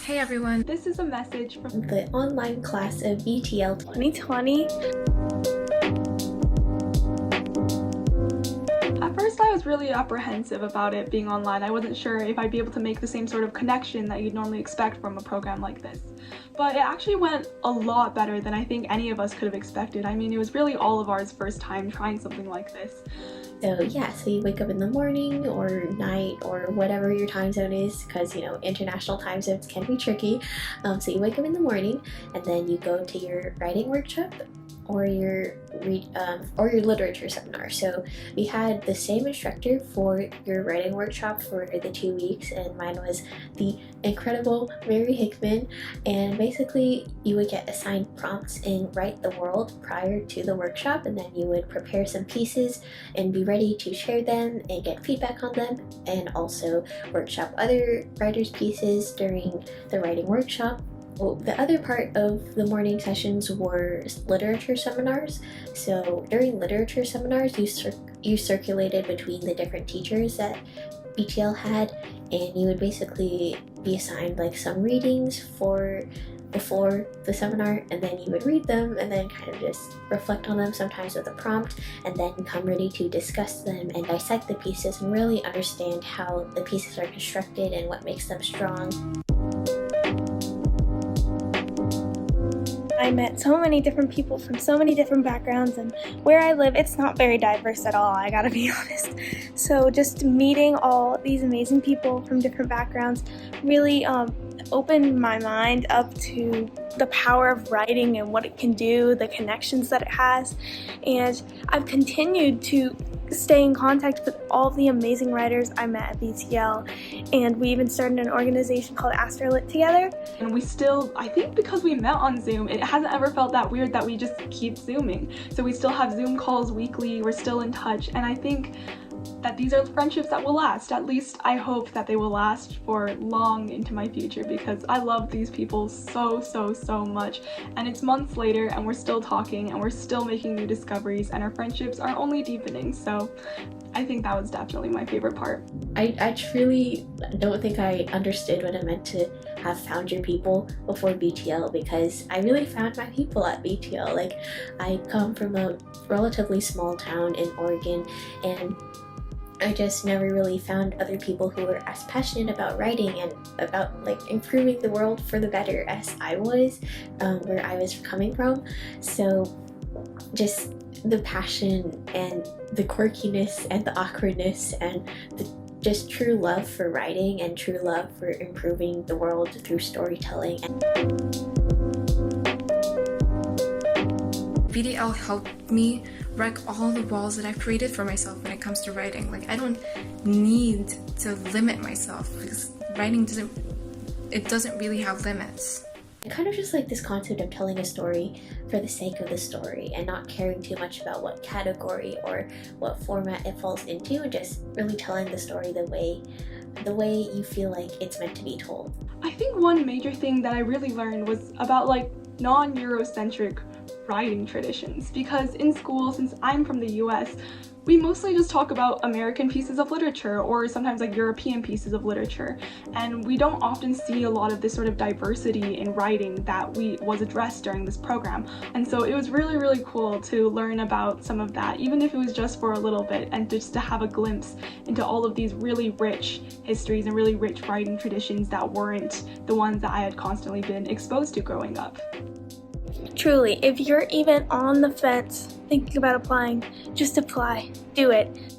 Hey everyone, This is a message from the online class of BTL 2020. At first I was really apprehensive about it being online. I wasn't sure if I'd be able to make the same sort of connection that you'd normally expect from a program like this. But it actually went a lot better than I think any of us could have expected. I mean, it was really all of ours first time trying something like this. So you wake up in the morning or night or whatever your time zone is, because international time zones can be tricky. So you wake up in the morning and then you go to your writing workshop or your literature seminar. So we had the same instructor for your writing workshop for the 2 weeks, and mine was the incredible Mary Hickman. And basically you would get assigned prompts in Write the World prior to the workshop, and then you would prepare some pieces and be ready to share them and get feedback on them, and also workshop other writers' pieces during the writing workshop. Well, the other part of the morning sessions were literature seminars. So during literature seminars, you circulated between the different teachers that BTL had, and you would basically be assigned like some readings before the seminar, and then you would read them and then kind of just reflect on them, sometimes with a prompt, and then come ready to discuss them and dissect the pieces and really understand how the pieces are constructed and what makes them strong. I met so many different people from so many different backgrounds, and where I live, it's not very diverse at all, I gotta be honest. So just meeting all these amazing people from different backgrounds really opened my mind up to the power of writing and what it can do, the connections that it has. And I've continued to stay in contact with all the amazing writers I met at BTL, and we even started an organization called Astrolit together. And we still, I think because we met on Zoom, it hasn't ever felt that weird that we just keep Zooming. So we still have Zoom calls weekly, we're still in touch, and I think that these are friendships that will last. At least I hope that they will last for long into my future, because I love these people so much, and it's months later and we're still talking and we're still making new discoveries, and our friendships are only deepening. So I think that was definitely my favorite part. I truly don't think I understood what it meant to have found your people before BTL, because I really found my people at BTL. Like, I come from a relatively small town in Oregon, and I just never really found other people who were as passionate about writing and about like improving the world for the better as I was, where I was coming from. So just the passion and the quirkiness and the awkwardness and the just true love for writing and true love for improving the world through storytelling. BTL helped me wreck all the walls that I've created for myself when it comes to writing. Like, I don't need to limit myself, because writing doesn't really have limits. I kind of just like this concept of telling a story for the sake of the story and not caring too much about what category or what format it falls into, and just really telling the story the way you feel like it's meant to be told. I think one major thing that I really learned was about like non-Eurocentric writing traditions, because in school, since I'm from the US, we mostly just talk about American pieces of literature or sometimes like European pieces of literature, and we don't often see a lot of this sort of diversity in writing that was addressed during this program. And so it was really cool to learn about some of that, even if it was just for a little bit, and just to have a glimpse into all of these really rich histories and really rich writing traditions that weren't the ones that I had constantly been exposed to growing up. Truly, if you're even on the fence thinking about applying, just apply. Do it.